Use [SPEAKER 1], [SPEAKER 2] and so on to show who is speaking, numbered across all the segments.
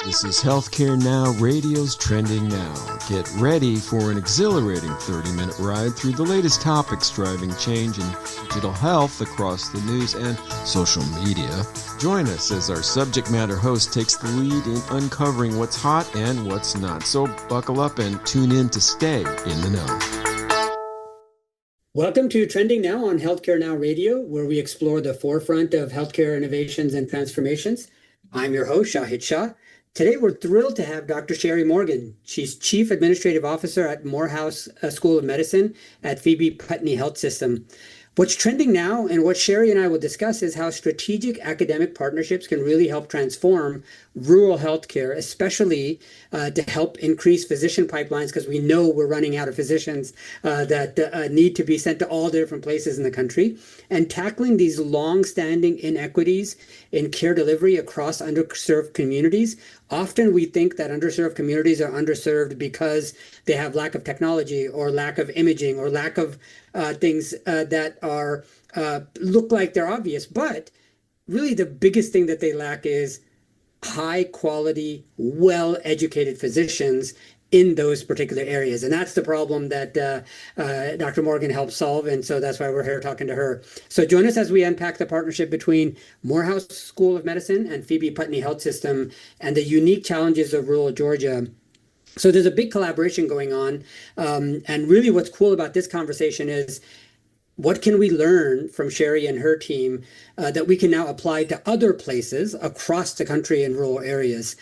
[SPEAKER 1] This is Healthcare Now, radio's trending now. Get ready for an exhilarating 30-minute ride through the latest topics driving change in digital health across the news and social media. Join us as our subject matter host takes the lead in uncovering what's hot and what's not. So buckle up and tune in to stay in the know.
[SPEAKER 2] Welcome to Trending Now on Healthcare Now Radio, where we explore the forefront of healthcare innovations and transformations. I'm your host, Shahid Shah. Today, we're thrilled to have Dr. Sherri Morgan. She's Chief Administrative Officer at Morehouse School of Medicine at Phoebe Putney Health System. What's trending now and what Sherri and I will discuss is how strategic academic partnerships can really help transform rural healthcare, especially to help increase physician pipelines, because we know we're running out of physicians that need to be sent to all the different places in the country, and tackling these long-standing inequities in care delivery across underserved communities. Often we think that underserved communities are underserved because they have lack of technology or lack of imaging or lack of things that are look like they're obvious. But really the biggest thing that they lack is high quality, well-educated physicians in those particular areas. And that's the problem that Dr. Morgan helped solve. And so that's why we're here talking to her. So join us as we unpack the partnership between Morehouse School of Medicine and Phoebe Putney Health System and the unique challenges of rural Georgia. So there's a big collaboration going on. And really what's cool about this conversation is what can we learn from Sherri and her team that we can now apply to other places across the country in rural areas?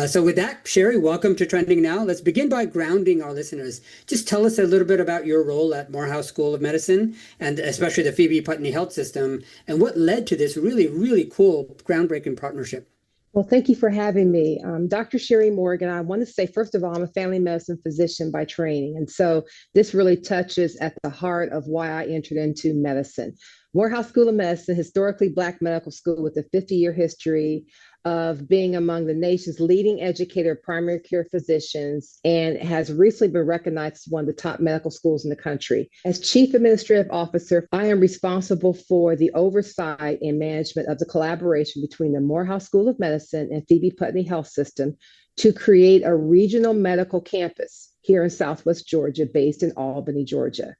[SPEAKER 2] So with that, Sherri, welcome to Trending Now. Let's begin by grounding our listeners. Just tell us a little bit about your role at Morehouse School of Medicine and especially the Phoebe Putney Health System and what led to this really, really cool, groundbreaking partnership.
[SPEAKER 3] Well, thank you for having me. Dr. Sherri Morgan, I want to say, first of all, I'm a family medicine physician by training. And so this really touches at the heart of why I entered into medicine. Morehouse School of Medicine, historically Black medical school with a 50-year history of being among the nation's leading educator of primary care physicians, and has recently been recognized as one of the top medical schools in the country. As Chief Administrative Officer, I am responsible for the oversight and management of the collaboration between the Morehouse School of Medicine and Phoebe Putney Health System to create a regional medical campus here in Southwest Georgia, based in Albany, Georgia.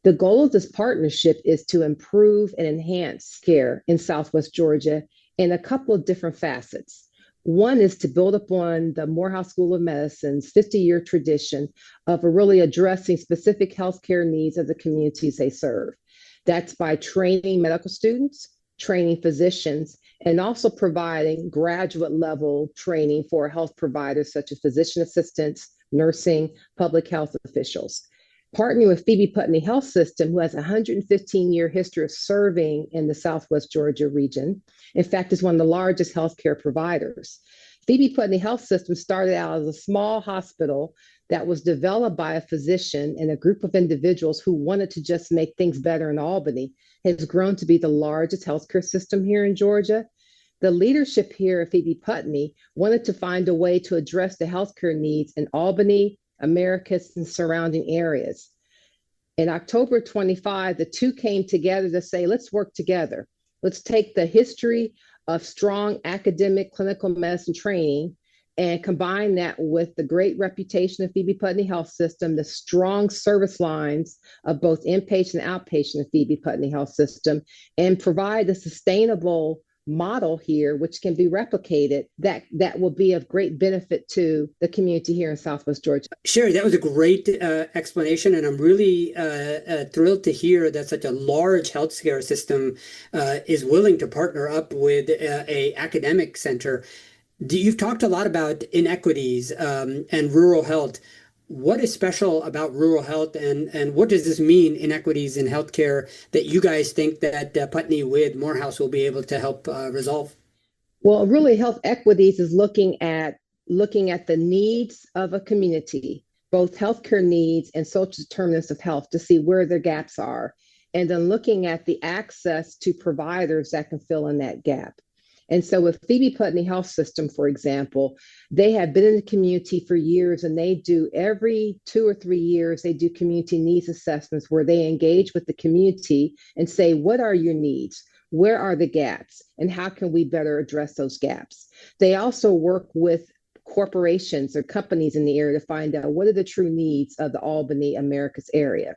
[SPEAKER 3] The goal of this partnership is to improve and enhance care in Southwest Georgia in a couple of different facets. One is to build upon the Morehouse School of Medicine's 50-year tradition of really addressing specific healthcare needs of the communities they serve. That's by training medical students, training physicians, and also providing graduate level training for health providers such as physician assistants, nursing, public health officials. Partnering with Phoebe Putney Health System, who has a 115-year history of serving in the Southwest Georgia region. In fact, is one of the largest healthcare providers. Phoebe Putney Health System started out as a small hospital that was developed by a physician and a group of individuals who wanted to just make things better in Albany. It has grown to be the largest healthcare system here in Georgia. The leadership here at Phoebe Putney wanted to find a way to address the healthcare needs in Albany, Americus, and surrounding areas. In October 25, the two came together to say, let's work together. Let's take the history of strong academic clinical medicine training and combine that with the great reputation of Phoebe Putney Health System, the strong service lines of both inpatient and outpatient of Phoebe Putney Health System, and provide a sustainable model here, which can be replicated, that will be of great benefit to the community here in Southwest Georgia.
[SPEAKER 2] Sherri, that was a great explanation, and I'm really thrilled to hear that such a large healthcare system is willing to partner up with a academic center. You've talked a lot about inequities and rural health. What is special about rural health, and what does this mean, inequities in healthcare, that you guys think that Putney with Morehouse will be able to help resolve?
[SPEAKER 3] Well, really, health equities is looking at the needs of a community, both healthcare needs and social determinants of health, to see where their gaps are, and then looking at the access to providers that can fill in that gap. And so with Phoebe Putney Health System, for example, they have been in the community for years, and they do every 2 or 3 years, they do community needs assessments where they engage with the community and say, what are your needs? Where are the gaps? And how can we better address those gaps? They also work with corporations or companies in the area to find out what are the true needs of the Albany, Americas area.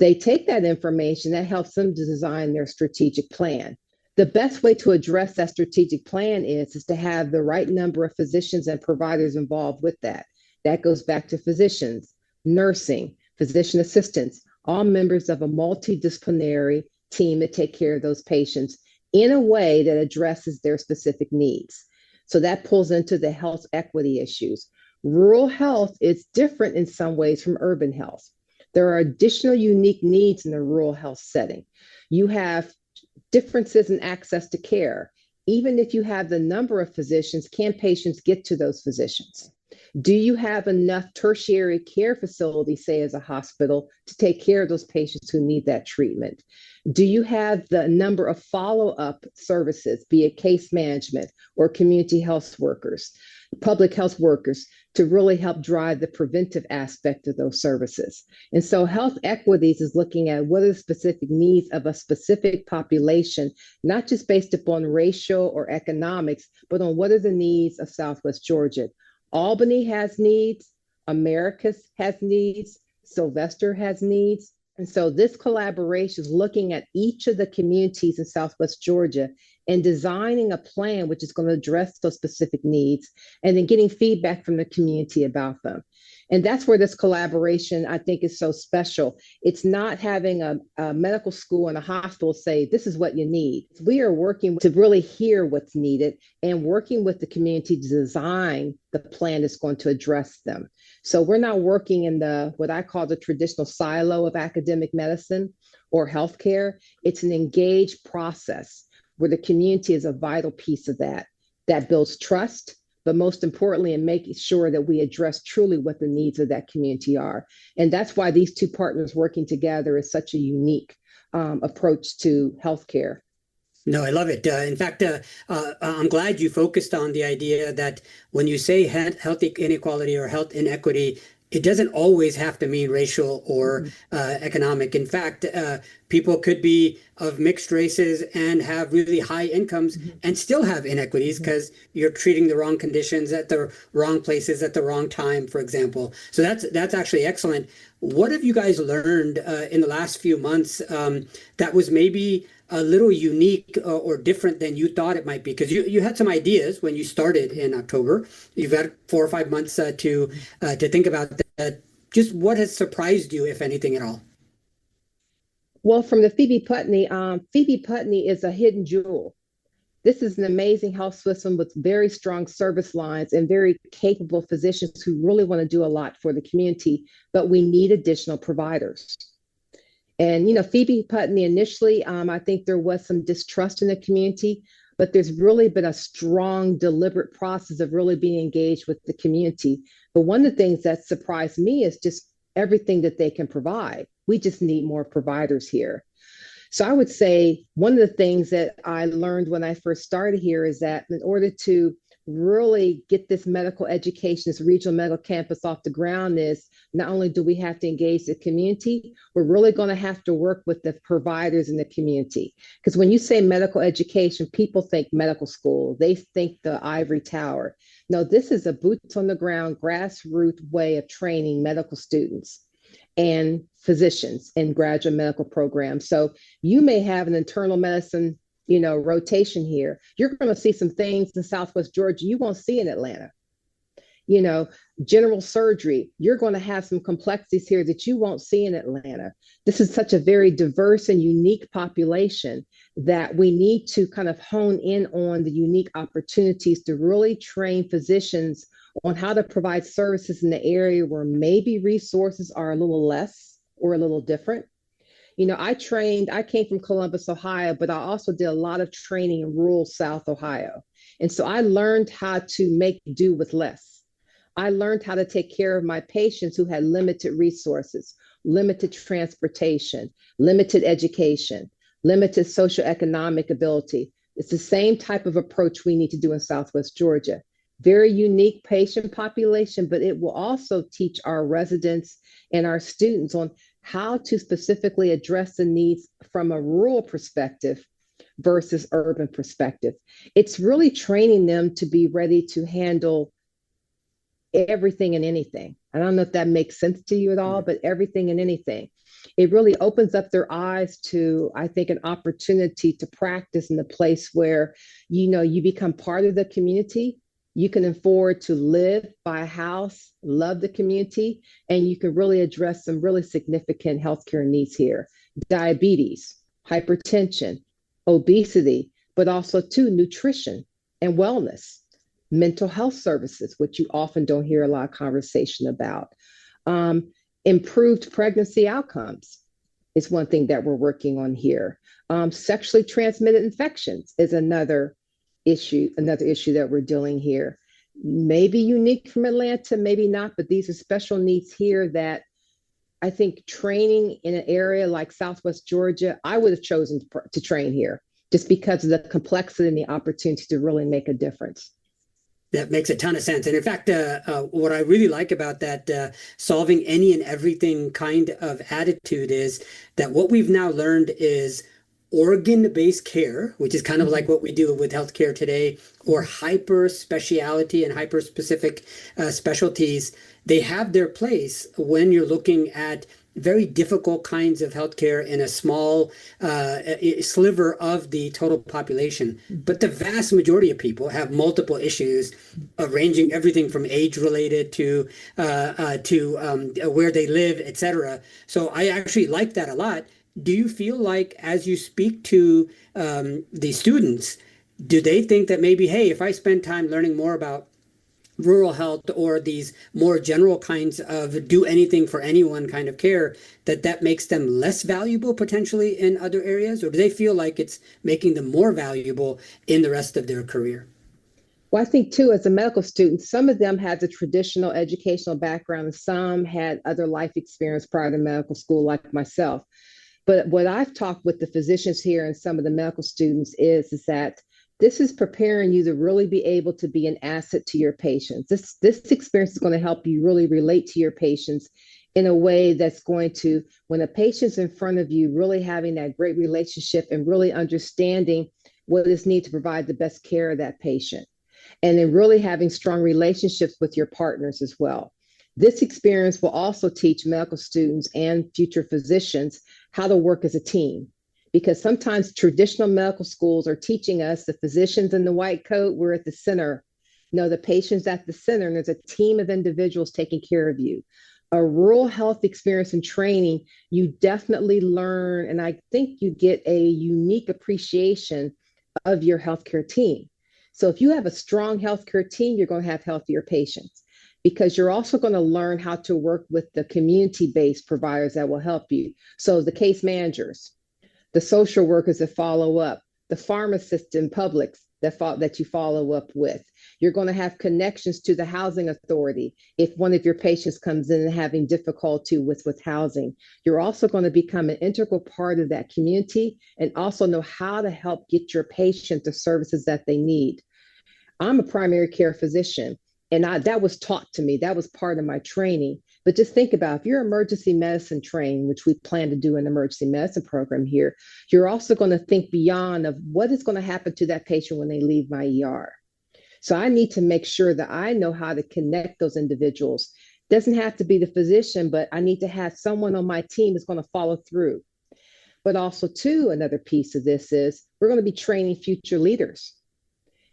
[SPEAKER 3] They take that information that helps them to design their strategic plan. The best way to address that strategic plan is to have the right number of physicians and providers involved with that. That goes back to physicians, nursing, physician assistants, all members of a multidisciplinary team that take care of those patients in a way that addresses their specific needs. So that pulls into the health equity issues. Rural health is different in some ways from urban health. There are additional unique needs in the rural health setting. You have differences in access to care. Even if you have the number of physicians, can patients get to those physicians? Do you have enough tertiary care facilities, say as a hospital, to take care of those patients who need that treatment? Do you have the number of follow-up services, be it case management or community health workers, public health workers, to really help drive the preventive aspect of those services? And so health equities is looking at what are the specific needs of a specific population, not just based upon racial or economics, but on what are the needs of Southwest Georgia. Albany has needs, Americas has needs, Sylvester has needs. And so this collaboration is looking at each of the communities in Southwest Georgia and designing a plan which is going to address those specific needs and then getting feedback from the community about them. And that's where this collaboration, I think, is so special. It's not having a medical school and a hospital say, this is what you need. We are working to really hear what's needed and working with the community to design the plan that's going to address them. So we're not working in what I call the traditional silo of academic medicine or healthcare. It's an engaged process where the community is a vital piece of that builds trust, but most importantly, in making sure that we address truly what the needs of that community are. And that's why these two partners working together is such a unique approach to healthcare.
[SPEAKER 2] No, I love it. In fact, I'm glad you focused on the idea that when you say health inequality or health inequity, it doesn't always have to mean racial or economic. In fact, people could be of mixed races and have really high incomes and still have inequities because you're treating the wrong conditions at the wrong places at the wrong time, for example. So that's actually excellent. What have you guys learned in the last few months that was maybe a little unique or different than you thought it might be? Because you had some ideas when you started in October. You've had 4 or 5 months to think about that. Just what has surprised you, if anything at all?
[SPEAKER 3] Well, from the Phoebe Putney is a hidden jewel. This is an amazing health system with very strong service lines and very capable physicians who really want to do a lot for the community, but we need additional providers. And, Phoebe Putney initially, I think there was some distrust in the community, but there's really been a strong, deliberate process of really being engaged with the community. But one of the things that surprised me is just everything that they can provide. We just need more providers here. So I would say one of the things that I learned when I first started here is that in order to really get this medical education, this regional medical campus off the ground, is not only do we have to engage the community, we're really going to have to work with the providers in the community. Because when you say medical education, people think medical school, they think the ivory tower. No, this is a boots on the ground, grassroots way of training medical students and physicians in graduate medical programs. So you may have an internal medicine rotation here. You're going to see some things in Southwest Georgia you won't see in Atlanta. General surgery, you're going to have some complexities here that you won't see in Atlanta. This is such a very diverse and unique population that we need to kind of hone in on the unique opportunities to really train physicians on how to provide services in the area where maybe resources are a little less or a little different. I came from Columbus, Ohio, but I also did a lot of training in rural South Ohio. And so I learned how to make do with less. I learned how to take care of my patients who had limited resources, limited transportation, limited education, limited socioeconomic ability. It's the same type of approach we need to do in Southwest Georgia. Very unique patient population, but it will also teach our residents and our students on how to specifically address the needs from a rural perspective versus urban perspective. It's really training them to be ready to handle everything and anything. I don't know if that makes sense to you at all, but everything and anything. It really opens up their eyes to, I think, an opportunity to practice in a place where, you become part of the community. You can afford to live, buy a house, love the community, and you can really address some really significant healthcare needs here. Diabetes, hypertension, obesity, but also too nutrition and wellness, mental health services, which you often don't hear a lot of conversation about. Improved pregnancy outcomes is one thing that we're working on here. Sexually transmitted infections is another issue that we're dealing here. Maybe unique from Atlanta, maybe not, but these are special needs here that I think training in an area like Southwest Georgia, I would have chosen to train here just because of the complexity and the opportunity to really make a difference.
[SPEAKER 2] That makes a ton of sense. And in fact, what I really like about that solving any and everything kind of attitude is that what we've now learned is organ-based care, which is kind of like what we do with healthcare today, or hyper speciality and hyper specific specialties. They have their place when you're looking at very difficult kinds of healthcare in a small sliver of the total population. But the vast majority of people have multiple issues, ranging everything from age-related to where they live, etc. So I actually like that a lot. Do you feel like, as you speak to the students, do they think that maybe, hey, if I spend time learning more about rural health or these more general kinds of do anything for anyone kind of care, that makes them less valuable potentially in other areas? Or do they feel like it's making them more valuable in the rest of their career?
[SPEAKER 3] Well, I think too, as a medical student, some of them had the traditional educational background and some had other life experience prior to medical school, like myself. But what I've talked with the physicians here and some of the medical students is that this is preparing you to really be able to be an asset to your patients. This experience is going to help you really relate to your patients in a way that's going to, when a patient's in front of you, really having that great relationship and really understanding what is needed to provide the best care of that patient. And then really having strong relationships with your partners as well. This experience will also teach medical students and future physicians how to work as a team. Because sometimes traditional medical schools are teaching us the physicians in the white coat, we're at the center. No, the patient's at the center, and there's a team of individuals taking care of you. A rural health experience and training, you definitely learn, and I think you get a unique appreciation of your healthcare team. So if you have a strong healthcare team, you're going to have healthier patients, because you're also going to learn how to work with the community-based providers that will help you. So the case managers, the social workers that follow up, the pharmacists in Publix that you follow up with. You're going to have connections to the housing authority if one of your patients comes in and having difficulty with housing. You're also going to become an integral part of that community and also know how to help get your patient the services that they need. I'm a primary care physician, and that was taught to me. That was part of my training. But just think about, if you're emergency medicine trained, which we plan to do an emergency medicine program here, you're also going to think beyond of what is going to happen to that patient when they leave my ER. So I need to make sure that I know how to connect those individuals. Doesn't have to be the physician, but I need to have someone on my team that's going to follow through. But also, too, another piece of this is we're going to be training future leaders.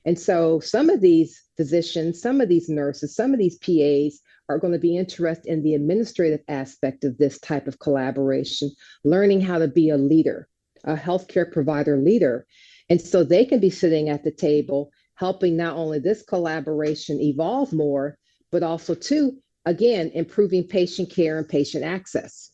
[SPEAKER 3] And so some of these physicians, some of these nurses, some of these PAs are going to be interested in the administrative aspect of this type of collaboration, learning how to be a leader, a healthcare provider leader. And so they can be sitting at the table, helping not only this collaboration evolve more, but also too, again, improving patient care and patient access.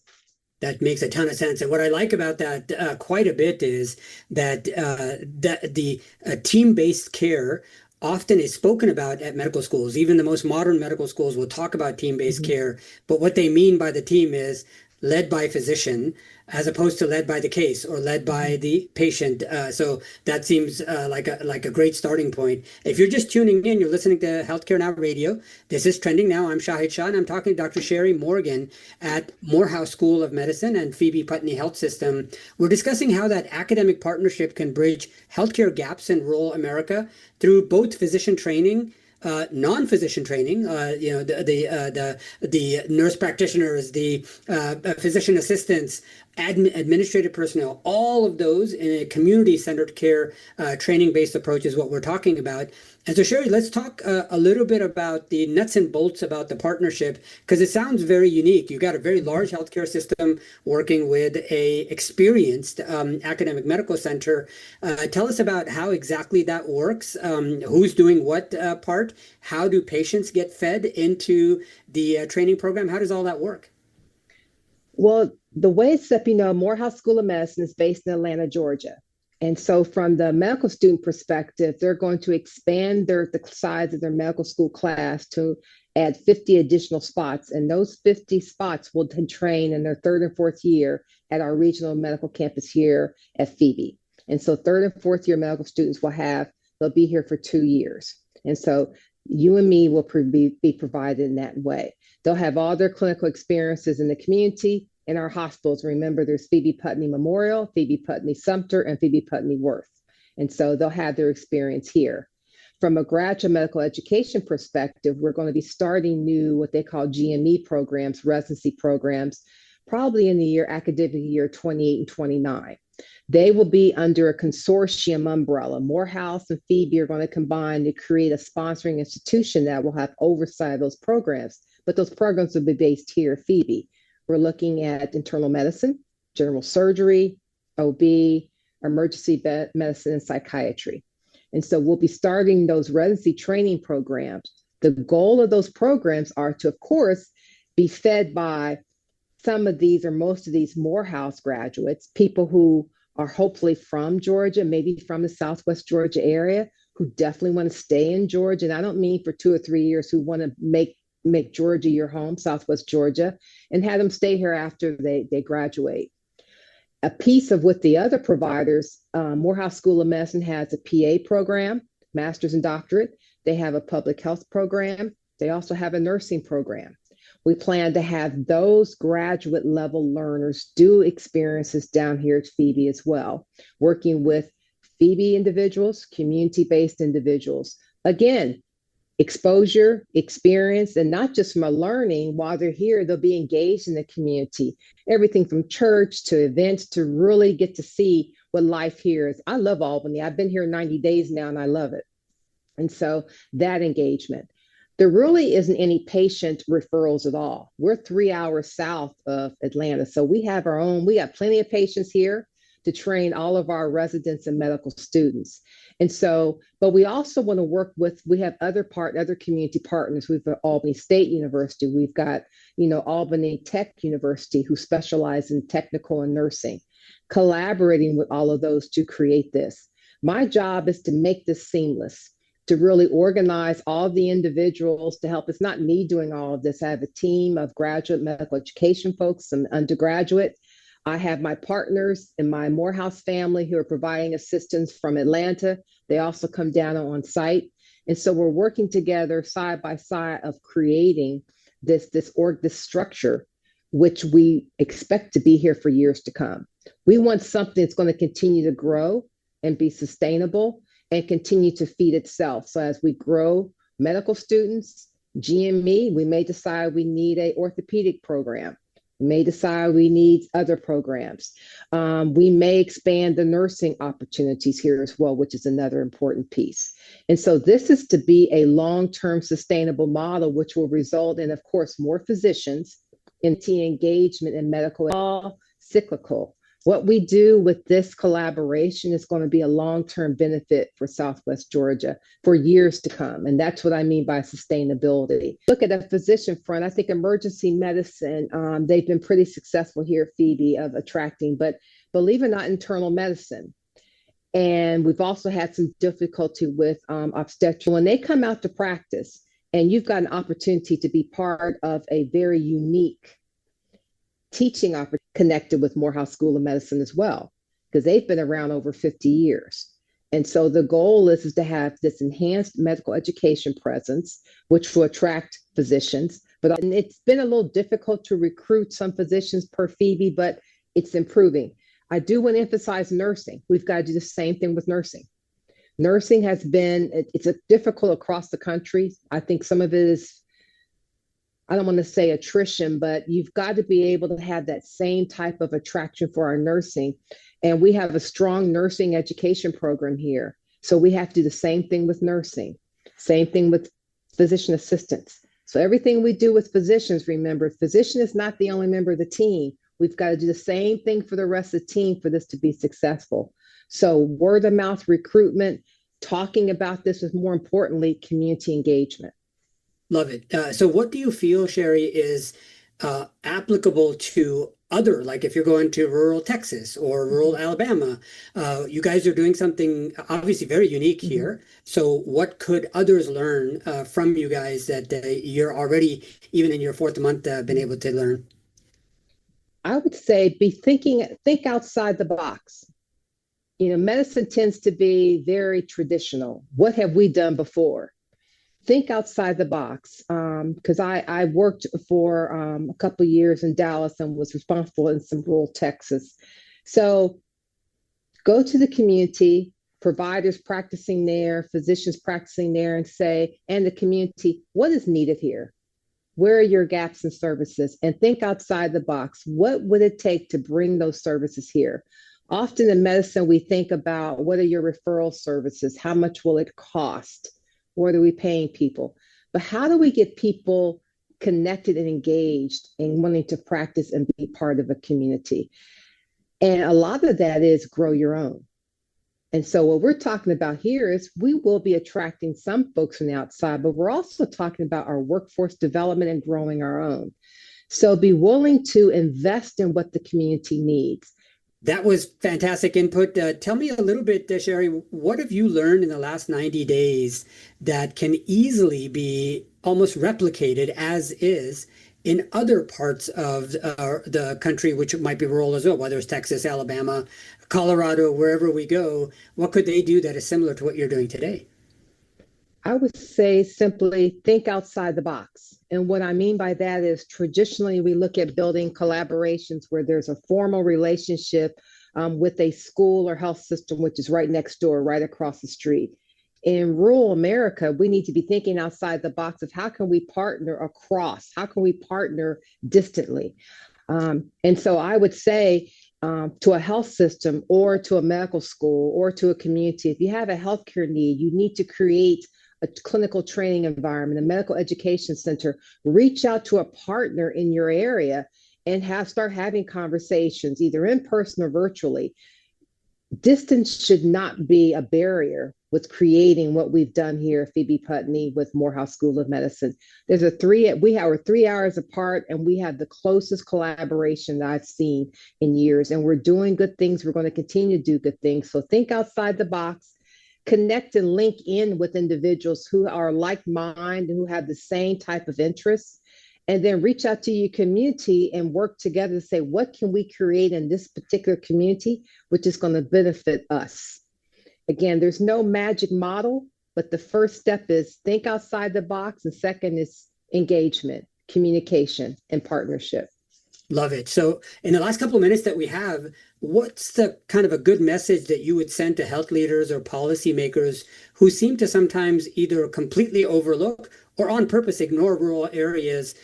[SPEAKER 2] That makes a ton of sense. And what I like about that quite a bit is that the team-based care often is spoken about at medical schools. Even the most modern medical schools will talk about team-based care, but what they mean by the team is led by a physician as opposed to led by the case or led by the patient. So that seems like a great starting point. If you're just tuning in, you're listening to Healthcare Now Radio. This is Trending Now. I'm Shahid Shah, and I'm talking to Dr. Sherri Morgan at Morehouse School of Medicine and Phoebe Putney Health System. We're discussing how that academic partnership can bridge healthcare gaps in rural America through both physician training, non-physician training, the nurse practitioners, the physician assistants, administrative personnel, all of those in a community-centered care training-based approach is what we're talking about. And so, Sherri, let's talk a little bit about the nuts and bolts about the partnership, because it sounds very unique. You've got a very large healthcare system working with a experienced academic medical center. Tell us about how exactly that works, who's doing what part, how do patients get fed into the training program? How does all that work?
[SPEAKER 3] Well, the way it's set, Morehouse School of Medicine is based in Atlanta, Georgia. And so, from the medical student perspective, they're going to expand the size of their medical school class to add 50 additional spots. And those 50 spots will train in their third and fourth year at our regional medical campus here at Phoebe. And so, third and fourth year medical students they'll be here for 2 years. And so, you and me will be provided in that way. They'll have all their clinical experiences in the community, in our hospitals. Remember, there's Phoebe Putney Memorial, Phoebe Putney Sumter, and Phoebe Putney Worth. And so they'll have their experience here. From a graduate medical education perspective, we're going to be starting new, what they call GME programs, residency programs, probably in the academic year 28 and 29. They will be under a consortium umbrella. Morehouse and Phoebe are going to combine to create a sponsoring institution that will have oversight of those programs. But those programs will be based here at Phoebe. We're looking at internal medicine, general surgery, OB, emergency medicine, and psychiatry. And so we'll be starting those residency training programs. The goal of those programs are to, of course, be fed by some of these or most of these Morehouse graduates, people who are hopefully from Georgia, maybe from the Southwest Georgia area, who definitely want to stay in Georgia. And I don't mean for 2 or 3 years, who want to make Georgia your home, Southwest Georgia, and have them stay here after they graduate. A piece of what the other providers, Morehouse School of Medicine has a PA program, master's and doctorate. They have a public health program. They also have a nursing program. We plan to have those graduate level learners do experiences down here at Phoebe as well, working with Phoebe individuals, community-based individuals. Again, exposure, experience, and not just from a learning. While they're here, they'll be engaged in the community, everything from church to events to really get to see what life here is. I love Albany. I've been here 90 days now and I love it. And so that engagement. There really isn't any patient referrals at all. We're 3 hours south of Atlanta. So we have plenty of patients here to train all of our residents and medical students. And so, but we also want to work we have other community partners. We've got Albany State University. We've got, Albany Tech University, who specialize in technical and nursing, collaborating with all of those to create this. My job is to make this seamless, to really organize all the individuals to help. It's not me doing all of this. I have a team of graduate medical education folks and undergraduate. I have my partners in my Morehouse family who are providing assistance from Atlanta. They also come down on site. And so we're working together side by side of creating this structure, which we expect to be here for years to come. We want something that's going to continue to grow and be sustainable and continue to feed itself. So as we grow medical students, GME, we may decide we need an orthopedic program. We may decide we need other programs. We may expand the nursing opportunities here as well, which is another important piece. And so this is to be a long-term sustainable model, which will result in, of course, more physicians, engagement in medical, all cyclical. What we do with this collaboration is going to be a long-term benefit for Southwest Georgia for years to come. And that's what I mean by sustainability. Look at the physician front. I think emergency medicine, they've been pretty successful here at Phoebe of attracting, but believe it or not, internal medicine. And we've also had some difficulty with obstetrics. When they come out to practice and you've got an opportunity to be part of a very unique teaching opportunity connected with Morehouse School of Medicine as well, because they've been around over 50 years. And so the goal is to have this enhanced medical education presence, which will attract physicians. But it's been a little difficult to recruit some physicians per Phoebe, but it's improving. I do want to emphasize nursing. We've got to do the same thing with nursing. Nursing has been, it's a difficult across the country. I think some of it is, I don't want to say attrition, but you've got to be able to have that same type of attraction for our nursing. And we have a strong nursing education program here. So we have to do the same thing with nursing, same thing with physician assistants. So everything we do with physicians, remember, physician is not the only member of the team. We've got to do the same thing for the rest of the team for this to be successful. So word of mouth recruitment, talking about this is more importantly, community engagement.
[SPEAKER 2] Love it. So what do you feel, Sherri, is applicable to other, like if you're going to rural Texas or rural Alabama, you guys are doing something obviously very unique here. So what could others learn from you guys that you're already, even in your fourth month, been able to learn?
[SPEAKER 3] I would say think outside the box. Medicine tends to be very traditional. What have we done before? Think outside the box. Because I worked for a couple of years in Dallas and was responsible in some rural Texas. So go to the community, providers practicing there, physicians practicing there, and say, and the community, what is needed here? Where are your gaps in services? And think outside the box. What would it take to bring those services here? Often in medicine, we think about what are your referral services? How much will it cost? What are we paying people? But how do we get people connected and engaged and wanting to practice and be part of a community? And a lot of that is grow your own. And so what we're talking about here is we will be attracting some folks from the outside, but we're also talking about our workforce development and growing our own. So be willing to invest in what the community needs.
[SPEAKER 2] That was fantastic input. Tell me a little bit, Sherri, what have you learned in the last 90 days that can easily be almost replicated as is in other parts of the country, which might be rural as well, whether it's Texas, Alabama, Colorado, wherever we go? What could they do that is similar to what you're doing today?
[SPEAKER 3] I would say simply think outside the box. And what I mean by that is traditionally we look at building collaborations where there's a formal relationship with a school or health system, which is right next door, right across the street. In rural America, we need to be thinking outside the box of how can we partner across? How can we partner distantly? And so I would say to a health system or to a medical school or to a community, if you have a healthcare need, you need to create a clinical training environment, a medical education center. Reach out to a partner in your area and start having conversations, either in person or virtually. Distance should not be a barrier with creating what we've done here, Phoebe Putney with Morehouse School of Medicine. We're 3 hours apart, and we have the closest collaboration that I've seen in years. And we're doing good things. We're going to continue to do good things. So think outside the box, connect and link in with individuals who are like-minded, who have the same type of interests, and then reach out to your community and work together to say, what can we create in this particular community, which is going to benefit us? Again, there's no magic model, but the first step is think outside the box. And second is engagement, communication, and partnership.
[SPEAKER 2] Love it. So in the last couple of minutes that we have, what's the kind of a good message that you would send to health leaders or policymakers who seem to sometimes either completely overlook or on purpose ignore rural areas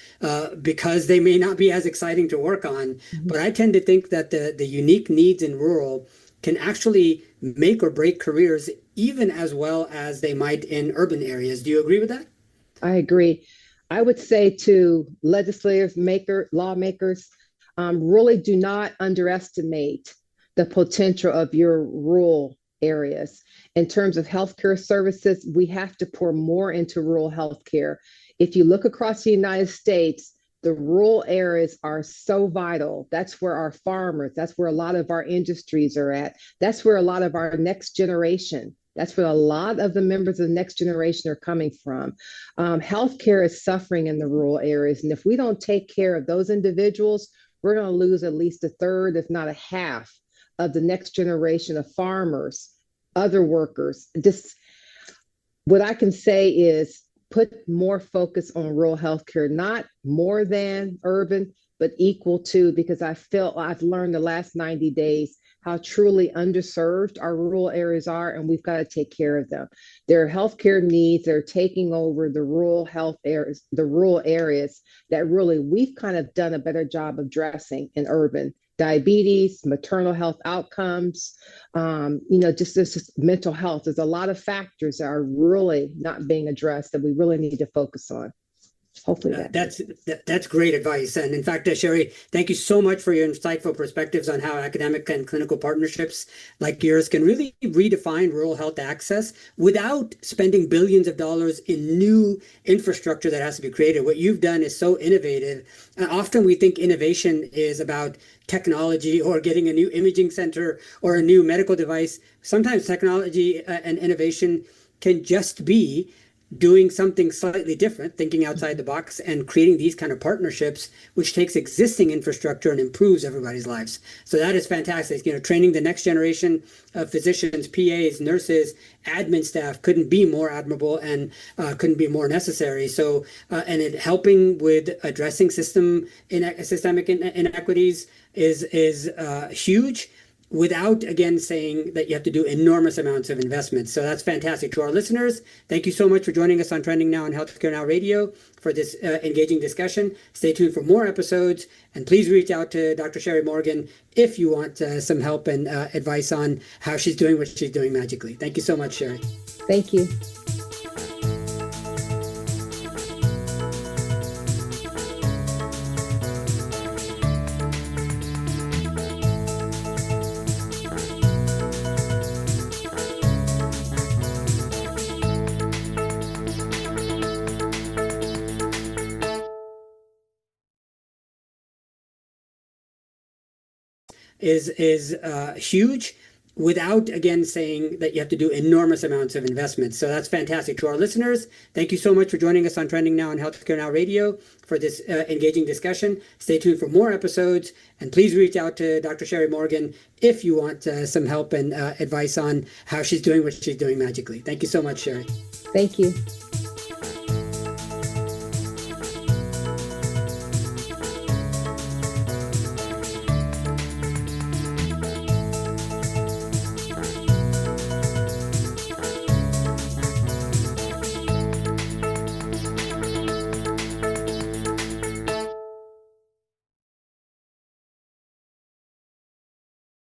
[SPEAKER 2] because they may not be as exciting to work on? Mm-hmm. But I tend to think that the unique needs in rural can actually make or break careers even as well as they might in urban areas. Do you agree with that?
[SPEAKER 3] I agree. I would say to legislators, lawmakers, really do not underestimate the potential of your rural areas. In terms of healthcare services, we have to pour more into rural healthcare. If you look across the United States, the rural areas are so vital. That's where our farmers, that's where a lot of our industries are at. That's where a lot of our next generation, that's where a lot of the members of the next generation are coming from. Healthcare is suffering in the rural areas. And if we don't take care of those individuals, we're going to lose at least a third, if not a half, of the next generation of farmers, other workers. What I can say is put more focus on rural healthcare, not more than urban, but equal to, because I feel I've learned the last 90 days how truly underserved our rural areas are, and we've got to take care of them. Their healthcare needs are taking over the rural health areas, the rural areas that really we've kind of done a better job of addressing in urban. Diabetes, maternal health outcomes, just this mental health. There's a lot of factors that are really not being addressed that we really need to focus on. Hopefully
[SPEAKER 2] that's great advice. And in fact, Sherri, thank you so much for your insightful perspectives on how academic and clinical partnerships like yours can really redefine rural health access without spending billions of dollars in new infrastructure that has to be created. What you've done is so innovative. And often we think innovation is about technology or getting a new imaging center or a new medical device. Sometimes technology and innovation can just be doing something slightly different, thinking outside the box and creating these kind of partnerships, which takes existing infrastructure and improves everybody's lives. So that is fantastic. Training the next generation of physicians, PAs, nurses, admin staff couldn't be more admirable and couldn't be more necessary. So, and it helping with addressing systemic inequities is huge, without, again, saying that you have to do enormous amounts of investment. So that's fantastic. To our listeners, thank you so much for joining us on Trending Now on Healthcare Now Radio for this engaging discussion. Stay tuned for more episodes, and please reach out to Dr. Sherri Morgan if you want some help and advice on how she's doing what she's doing magically. Thank you so much, Sherri.
[SPEAKER 3] Thank you.
[SPEAKER 2] Is huge, without, again, saying that you have to do enormous amounts of investment. So that's fantastic. To our listeners, thank you so much for joining us on Trending Now on Healthcare Now Radio for this engaging discussion. Stay tuned for more episodes, and please reach out to Dr. Sherri Morgan if you want some help and advice on how she's doing what she's doing magically. Thank you so much, Sherri.
[SPEAKER 3] Thank you.